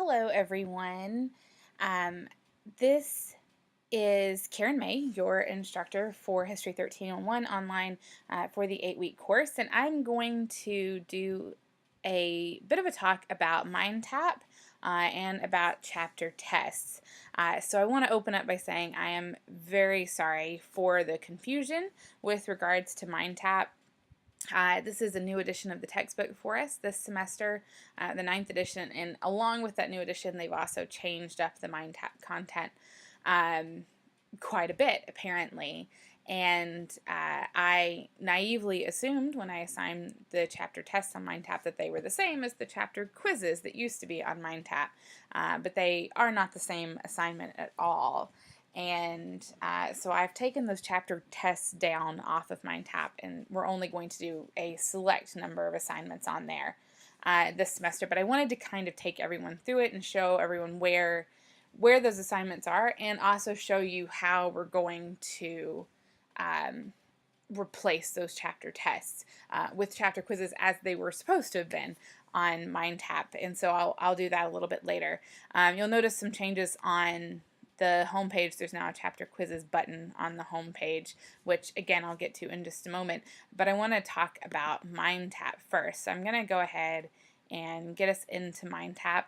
Hello, everyone. Um, this is Karen May, your instructor for History 1301 online for the 8-week course, and I'm going to do a bit of a talk about MindTap and about chapter tests. So I want to open up by saying I am very sorry for the confusion with regards to MindTap. This is a new edition of the textbook for us this semester, the 9th edition, and along with that new edition, they've also changed up the MindTap content quite a bit, apparently. And I naively assumed when I assigned the chapter tests on MindTap that they were the same as the chapter quizzes that used to be on MindTap, but they are not the same assignment at all. And so I've taken those chapter tests down off of MindTap, and we're only going to do a select number of assignments on there this semester. But I wanted to kind of take everyone through it and show everyone where those assignments are, and also show you how we're going to replace those chapter tests with chapter quizzes as they were supposed to have been on MindTap. And so I'll do that a little bit later. You'll notice some changes on the home page. There's now a chapter quizzes button on the home page, which again I'll get to in just a moment. But I want to talk about MindTap first. So I'm going to go ahead and get us into MindTap.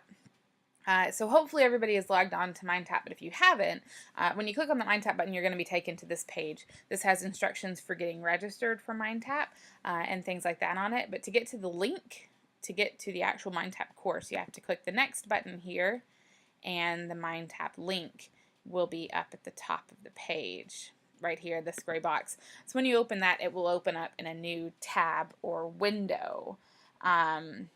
So hopefully everybody is logged on to MindTap, but if you haven't, when you click on the MindTap button, you're going to be taken to this page. This has instructions for getting registered for MindTap and things like that on it. But to get to the link, to get to the actual MindTap course, you have to click the next button here, and the MindTap link will be up at the top of the page right here, this gray box. So when you open that, it will open up in a new tab or window,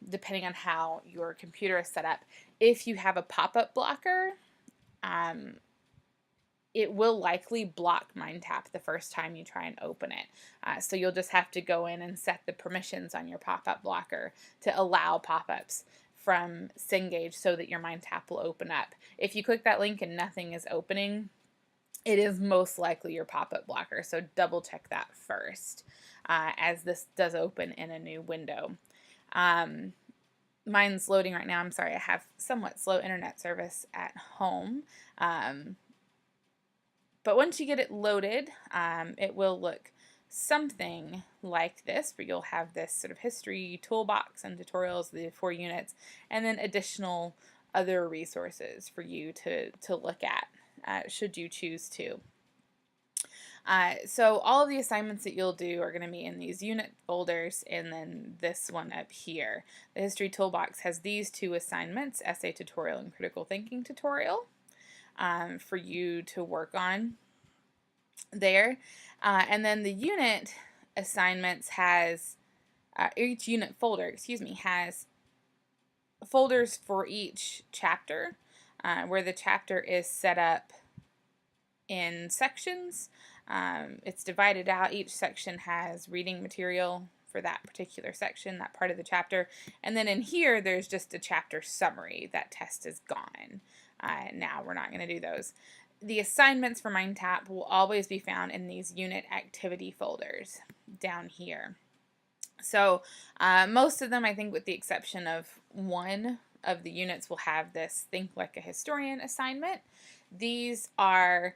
depending on how your computer is set up. If you have a pop-up blocker, it will likely block MindTap the first time you try and open it. So you'll just have to go in and set the permissions on your pop-up blocker to allow pop-ups from Cengage so that your MindTap will open up. If you click that link and nothing is opening, it is most likely your pop-up blocker, so double check that first as this does open in a new window. Mine's loading right now. I'm sorry, I have somewhat slow internet service at home. But once you get it loaded, it will look something like this, where you'll have this sort of history toolbox and tutorials, the 4 units, and then additional other resources for you to look at should you choose to. So all of the assignments that you'll do are going to be in these unit folders, and then this one up here. The history toolbox has these 2 assignments, essay tutorial and critical thinking tutorial, for you to work on there. And then the unit assignments has, each unit folder, has folders for each chapter, where the chapter is set up in sections. It's divided out. Each section has reading material for that particular section, that part of the chapter. And then in here, there's just a chapter summary. That test is gone. Now we're not going to do those. The assignments for MindTap will always be found in these unit activity folders down here. So most of them, I think with the exception of one of the units, will have this Think Like a Historian assignment. These are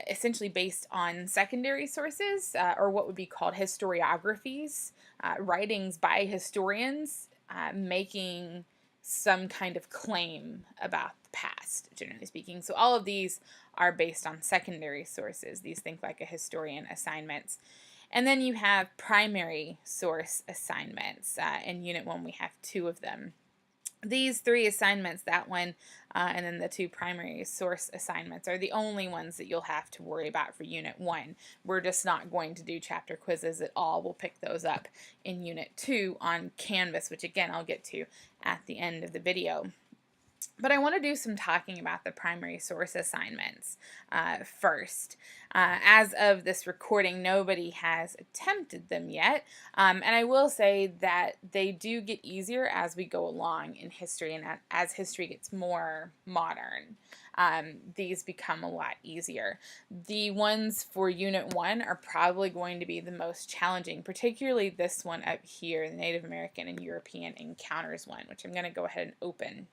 essentially based on secondary sources, or what would be called historiographies, writings by historians making some kind of claim about the past, generally speaking. So all of these are based on secondary sources, these Think Like a Historian assignments. And then you have primary source assignments. In Unit 1, we have 2 of them. These 3 assignments, that one, and then the 2 primary source assignments, are the only ones that you'll have to worry about for Unit 1. We're just not going to do chapter quizzes at all. We'll pick those up in Unit 2 on Canvas, which again I'll get to at the end of the video. But I want to do some talking about the primary source assignments first. As of this recording, nobody has attempted them yet, and I will say that they do get easier as we go along in history, and as history gets more modern, these become a lot easier. The ones for Unit 1 are probably going to be the most challenging, particularly this one up here, the Native American and European Encounters one, which I'm going to go ahead and open.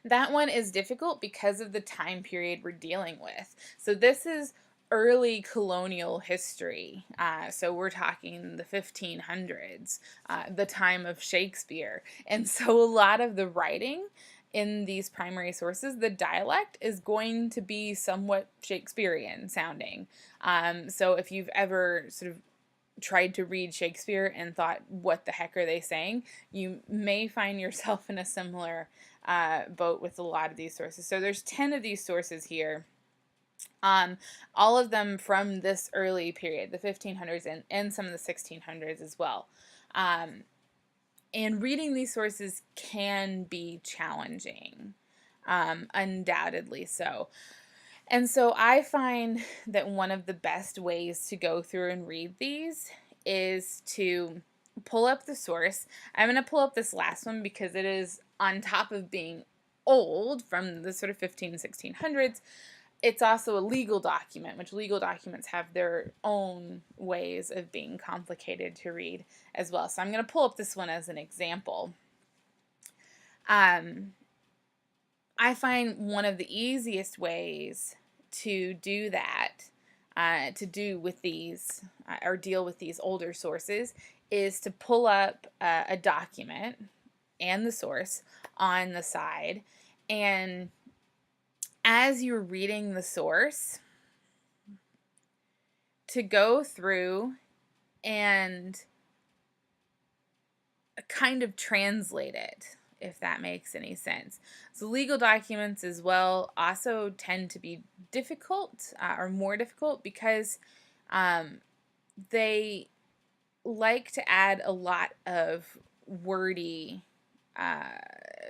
That one is difficult because of the time period we're dealing with. So this is early colonial history. So we're talking the 1500s, the time of Shakespeare. And so a lot of the writing in these primary sources, the dialect is going to be somewhat Shakespearean sounding. So if you've ever sort of tried to read Shakespeare and thought, what the heck are they saying? You may find yourself in a similar boat with a lot of these sources. So there's 10 of these sources here. All of them from this early period, the 1500s and some of the 1600s as well. And reading these sources can be challenging, undoubtedly so. And so I find that one of the best ways to go through and read these is to pull up the source. I'm going to pull up this last one because it is, on top of being old from the sort of 1600s, it's also a legal document, which legal documents have their own ways of being complicated to read as well. So I'm going to pull up this one as an example. I find one of the easiest ways to do that, to do with these, or deal with these older sources, is to pull up a document and the source on the side, and as you're reading the source, to go through and kind of translate it, if that makes any sense. So legal documents as well also tend to be difficult, or more difficult, because they like to add a lot of wordy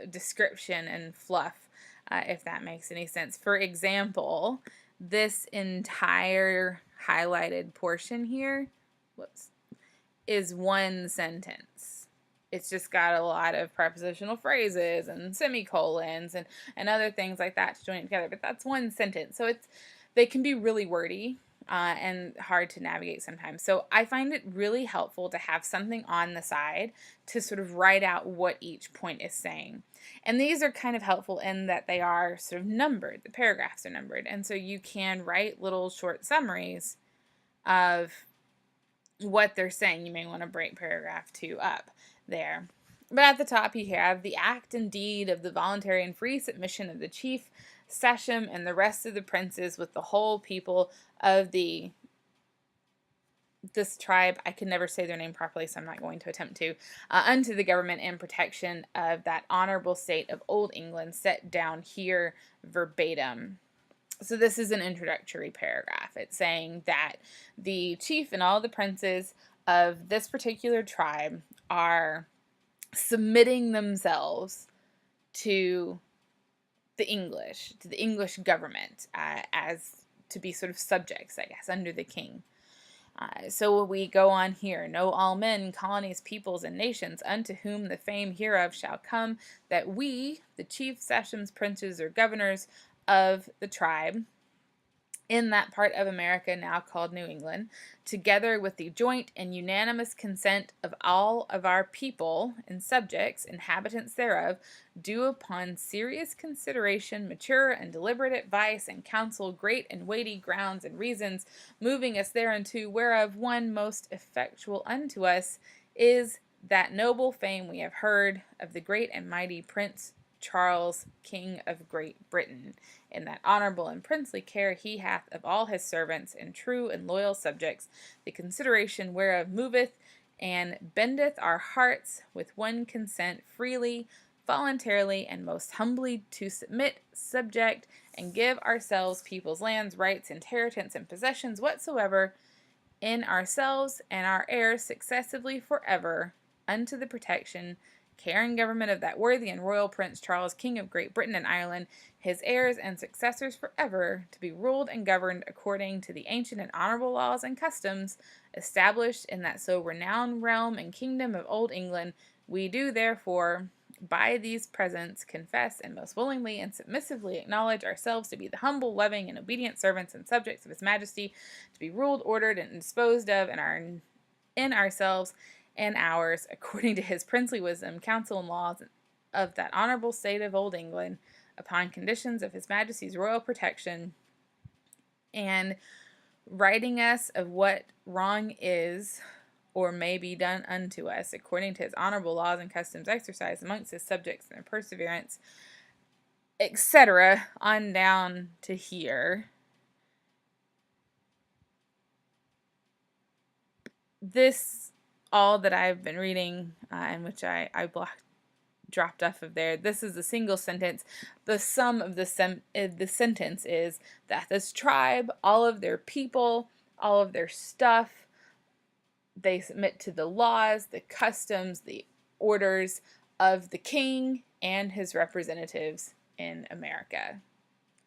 description and fluff, if that makes any sense. For example, this entire highlighted portion here, is one sentence. It's just got a lot of prepositional phrases and semicolons and other things like that to join it together, but that's one sentence. So they can be really wordy and hard to navigate sometimes. So I find it really helpful to have something on the side to sort of write out what each point is saying. And these are kind of helpful in that they are sort of numbered. The paragraphs are numbered. And so you can write little short summaries of what they're saying. You may want to break paragraph 2 up there. But at the top you have the act and deed of the voluntary and free submission of the chief Sachem and the rest of the princes with the whole people of this tribe. I can never say their name properly, so I'm not going to attempt to. Unto the government and protection of that honorable state of Old England, set down here verbatim. So this is an introductory paragraph. It's saying that the chief and all the princes of this particular tribe are submitting themselves to the English government, as to be sort of subjects, I guess, under the king. So we go on here. Know all men, colonies, peoples, and nations, unto whom the fame hereof shall come, that we, the chief sachems, princes, or governors of the tribe, in that part of America now called New England, together with the joint and unanimous consent of all of our people and subjects, inhabitants thereof, do upon serious consideration, mature and deliberate advice, and counsel, great and weighty grounds and reasons, moving us thereunto, whereof one most effectual unto us is that noble fame we have heard of the great and mighty Prince Charles, King of Great Britain, in that honorable and princely care he hath of all his servants and true and loyal subjects, the consideration whereof moveth and bendeth our hearts with one consent freely, voluntarily, and most humbly to submit, subject, and give ourselves, people's lands, rights, inheritance, and possessions whatsoever, in ourselves and our heirs successively forever, unto the protection, care, and government of that worthy and royal Prince Charles, King of Great Britain and Ireland, his heirs and successors forever, to be ruled and governed according to the ancient and honorable laws and customs established in that so renowned realm and kingdom of Old England. We do therefore by these presents confess and most willingly and submissively acknowledge ourselves to be the humble, loving, and obedient servants and subjects of his majesty, to be ruled, ordered, and disposed of in ourselves and ours, according to his princely wisdom, counsel, and laws, of that honorable state of Old England, upon conditions of His Majesty's royal protection, and righting us of what wrong is or may be done unto us, according to His honorable laws and customs exercised amongst His subjects and their perseverance, etc., on down to here. This, all that I've been reading, in which I dropped off of there, this is a single sentence. The sum of the sentence is that this tribe, all of their people, all of their stuff, they submit to the laws, the customs, the orders of the king and his representatives in America.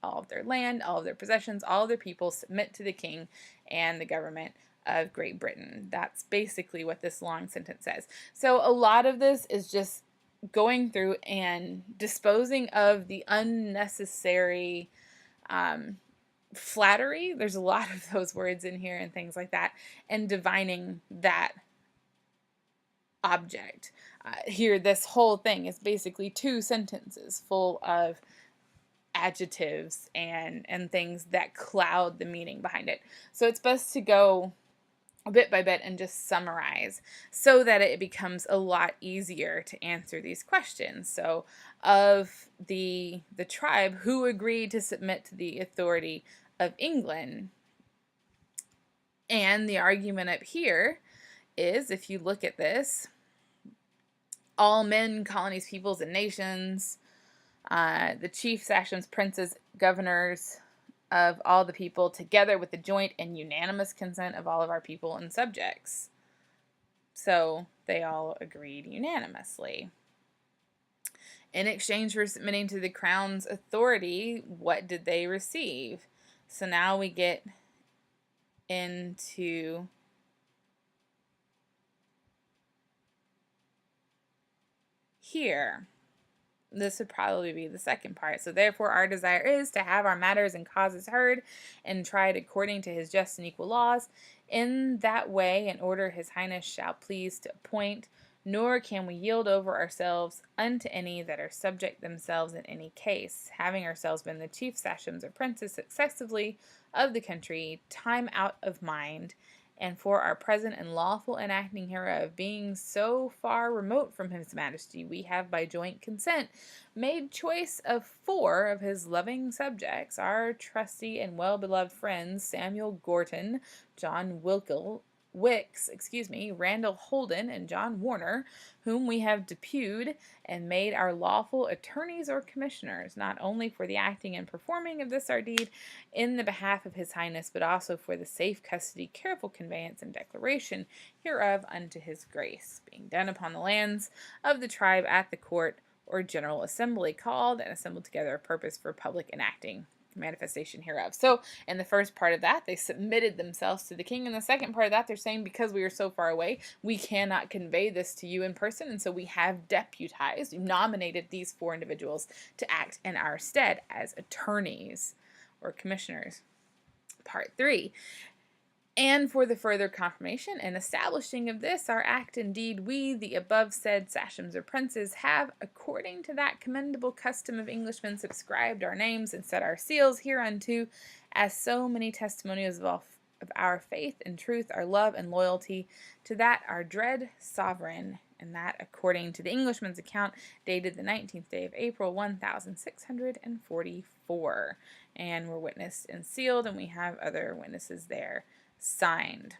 All of their land, all of their possessions, all of their people submit to the king and the government of Great Britain. That's basically what this long sentence says. So a lot of this is just going through and disposing of the unnecessary flattery. There's a lot of those words in here and things like that, and divining that object. Here, this whole thing is basically 2 sentences full of adjectives and things that cloud the meaning behind it. So it's best to go bit by bit and just summarize so that it becomes a lot easier to answer these questions. So of the tribe who agreed to submit to the authority of England, and the argument up here is, if you look at this, all men, colonies, peoples, and nations, the chief sachems, princes, governors of all the people, together with the joint and unanimous consent of all of our people and subjects. So they all agreed unanimously. In exchange for submitting to the crown's authority, what did they receive? So now we get into here. This would probably be the second part. So therefore our desire is to have our matters and causes heard and tried according to His just and equal laws, in that way and order His Highness shall please to appoint, nor can we yield over ourselves unto any that are subject themselves in any case, having ourselves been the chief sachems or princes successively of the country, time out of mind, and for our present and lawful enacting hereof, being so far remote from His Majesty, we have by joint consent made choice of 4 of His loving subjects, our trusty and well-beloved friends, Samuel Gorton, John Wicks, Randall Holden, and John Warner, whom we have deputed and made our lawful attorneys or commissioners, not only for the acting and performing of this our deed in the behalf of His Highness, but also for the safe custody, careful conveyance, and declaration hereof unto His Grace, being done upon the lands of the tribe at the court or general assembly called and assembled together of purpose for public enacting manifestation hereof. So in the first part of that, they submitted themselves to the king. In the second part of that, they're saying, because we are so far away, we cannot convey this to you in person, and so we have deputized, nominated these 4 individuals to act in our stead as attorneys or commissioners. Part 3. And for the further confirmation and establishing of this, our act indeed, we, the above said sachems or princes, have, according to that commendable custom of Englishmen, subscribed our names and set our seals hereunto, as so many testimonials of our faith and truth, our love and loyalty to that our dread sovereign, and that according to the Englishman's account, dated the 19th day of April, 1644, and were witnessed and sealed, and we have other witnesses there signed.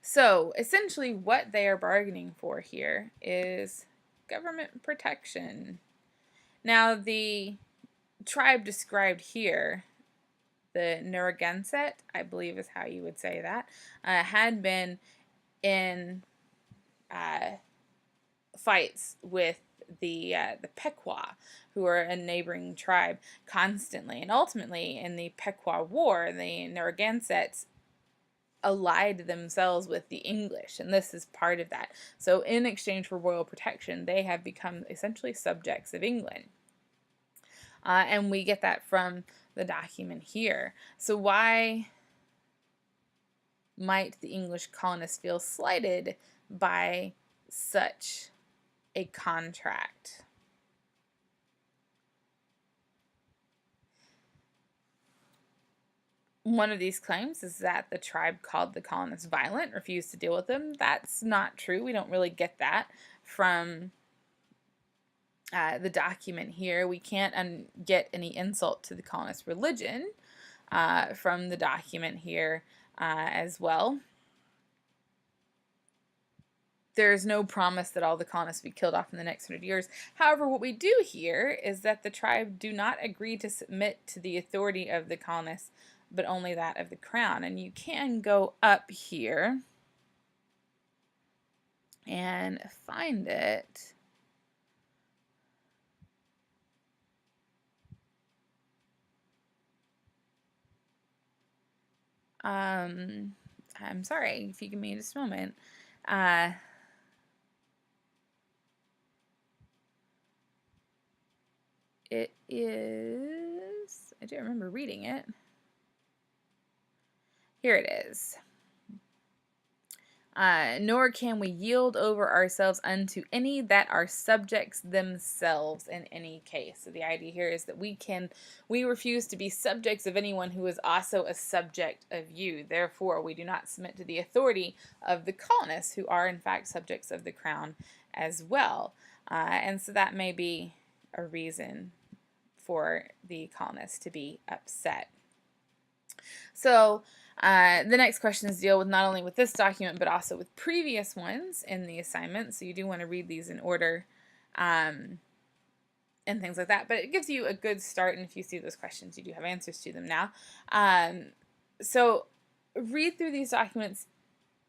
So essentially what they are bargaining for here is government protection. Now the tribe described here, the Narragansett, I believe is how you would say that, had been in fights with the Pequot, who are a neighboring tribe, constantly. And ultimately, in the Pequot War, the Narragansetts allied themselves with the English, and this is part of that. So in exchange for royal protection, they have become essentially subjects of England. And we get that from the document here. So why might the English colonists feel slighted by such a contract. One of these claims is that the tribe called the colonists violent, refused to deal with them. That's not true. We don't really get that from the document here. We can't get any insult to the colonist religion from the document here as well. There's no promise that all the colonists will be killed off in the next 100 years. However, what we do here is that the tribe do not agree to submit to the authority of the colonists, but only that of the crown. And you can go up here and find it. I'm sorry, if you give me just a moment. It is, I do remember reading it. Here it is. Nor can we yield over ourselves unto any that are subjects themselves in any case. So the idea here is that we refuse to be subjects of anyone who is also a subject of you. Therefore, we do not submit to the authority of the colonists, who are in fact subjects of the crown as well. And so that may be a reason for the colonists to be upset. So the next questions deal with not only with this document, but also with previous ones in the assignment. So you do want to read these in order and things like that. But it gives you a good start, and if you see those questions, you do have answers to them now. So read through these documents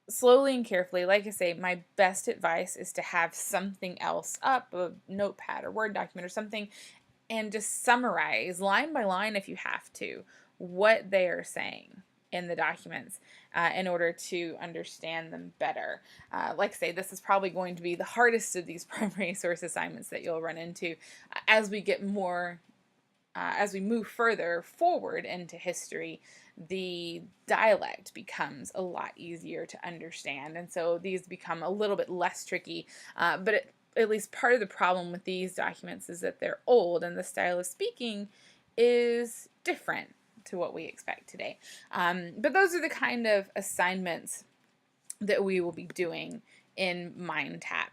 slowly and carefully. Like I say, my best advice is to have something else up, a notepad or Word document or something, and just summarize line by line if you have to what they are saying in the documents in order to understand them better. Like I say, this is probably going to be the hardest of these primary source assignments that you'll run into as we get more, as we move further forward into history. The dialect becomes a lot easier to understand, and so these become a little bit less tricky, but at least part of the problem with these documents is that they're old and the style of speaking is different to what we expect today. But those are the kind of assignments that we will be doing in MindTap.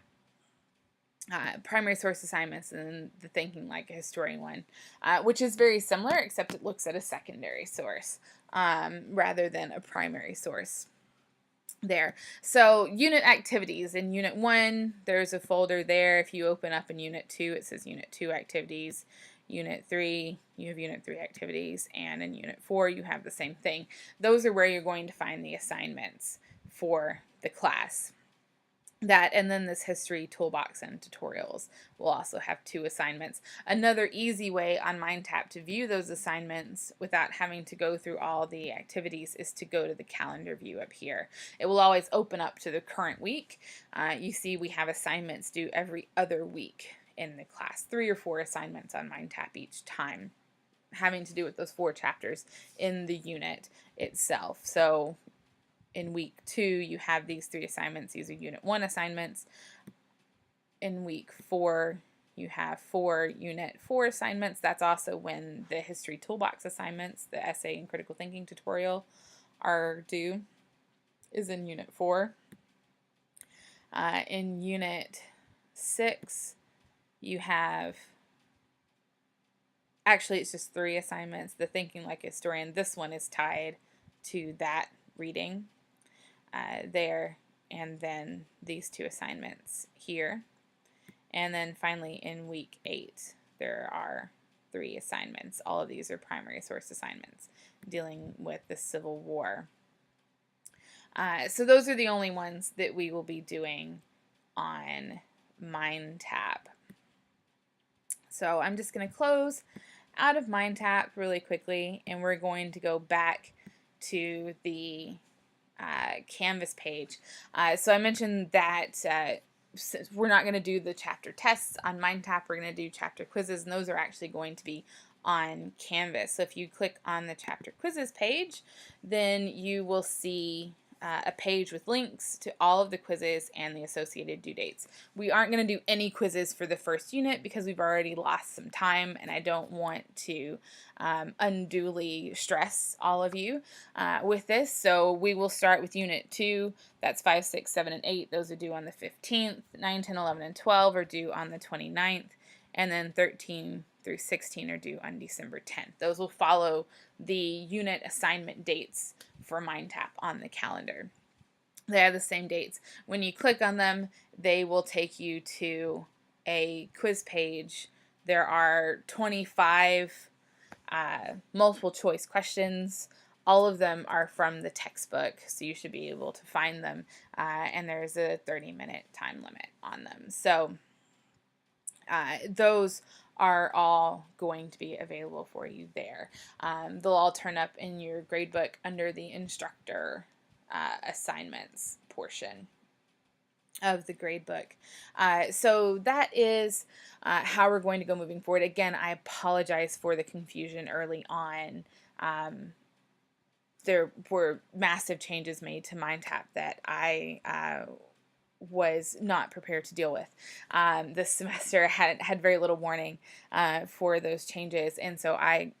Primary source assignments and the Thinking Like a Historian one, which is very similar, except it looks at a secondary source rather than a primary source there. So unit activities. In Unit 1, there's a folder there. If you open up in Unit 2, it says Unit 2 activities. Unit 3, you have Unit 3 activities, and in Unit 4, you have the same thing. Those are where you're going to find the assignments for the class. That, and then this history toolbox and tutorials will also have 2 assignments. Another easy way on MindTap to view those assignments without having to go through all the activities is to go to the calendar view up here. It will always open up to the current week. You see we have assignments due every other week in the class, 3 or 4 assignments on MindTap each time, having to do with those 4 chapters in the unit itself. So in week 2, you have these 3 assignments. These are Unit 1 assignments. In week 4, you have 4 Unit 4 assignments. That's also when the History Toolbox assignments, the essay and critical thinking tutorial, are due, is in Unit 4. In Unit 6, you have, actually it's just 3 assignments. The Thinking Like a Historian, this one is tied to that reading there, and then these 2 assignments here. And then finally in week 8, there are 3 assignments. All of these are primary source assignments dealing with the Civil War. So those are the only ones that we will be doing on MindTap. So I'm just going to close out of MindTap really quickly, and we're going to go back to the Canvas page. So I mentioned that we're not going to do the chapter tests on MindTap. We're going to do chapter quizzes, and those are actually going to be on Canvas. So if you click on the chapter quizzes page, then you will see a page with links to all of the quizzes and the associated due dates. We aren't going to do any quizzes for the first unit because we've already lost some time, and I don't want to unduly stress all of you with this. So we will start with Unit 2. That's 5, 6, 7, and 8. Those are due on the 15th. 9, 10, 11, and 12 are due on the 29th. And then 13 through 16 are due on December 10th. Those will follow the unit assignment dates for MindTap on the calendar. They have the same dates. When you click on them, they will take you to a quiz page. There are 25 multiple choice questions. All of them are from the textbook, so you should be able to find them. And there's a 30-minute time limit on them. So those are all going to be available for you there. They'll all turn up in your gradebook under the instructor assignments portion of the gradebook. So that is how we're going to go moving forward. Again, I apologize for the confusion early on. There were massive changes made to MindTap that I was not prepared to deal with. This semester had very little warning for those changes, and so I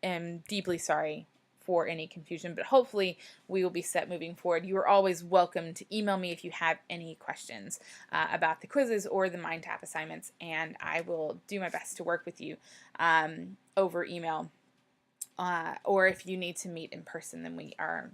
am deeply sorry for any confusion, but hopefully we will be set moving forward. You are always welcome to email me if you have any questions about the quizzes or the MindTap assignments, and I will do my best to work with you over email, or if you need to meet in person, then we are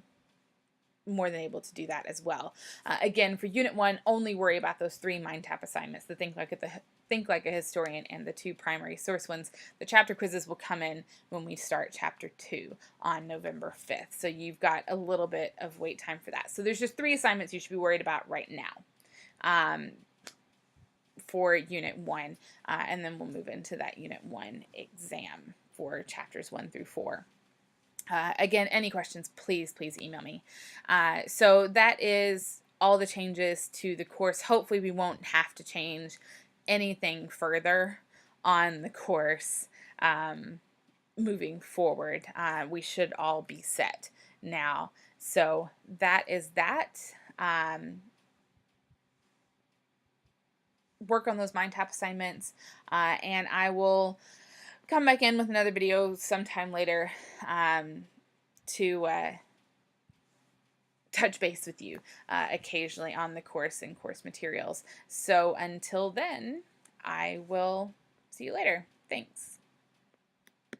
more than able to do that as well. Again, for Unit 1, only worry about those 3 MindTap assignments, the Think Like a Historian and the 2 primary source ones. The chapter quizzes will come in when we start Chapter 2 on November 5th. So you've got a little bit of wait time for that. So there's just 3 assignments you should be worried about right now for Unit 1, and then we'll move into that Unit 1 exam for Chapters 1 through 4. Again, any questions, please email me. So that is all the changes to the course. Hopefully we won't have to change anything further on the course moving forward. We should all be set now. So that is that. Work on those MindTap assignments, and I will come back in with another video sometime later to touch base with you occasionally on the course and course materials. So until then, I will see you later. Thanks.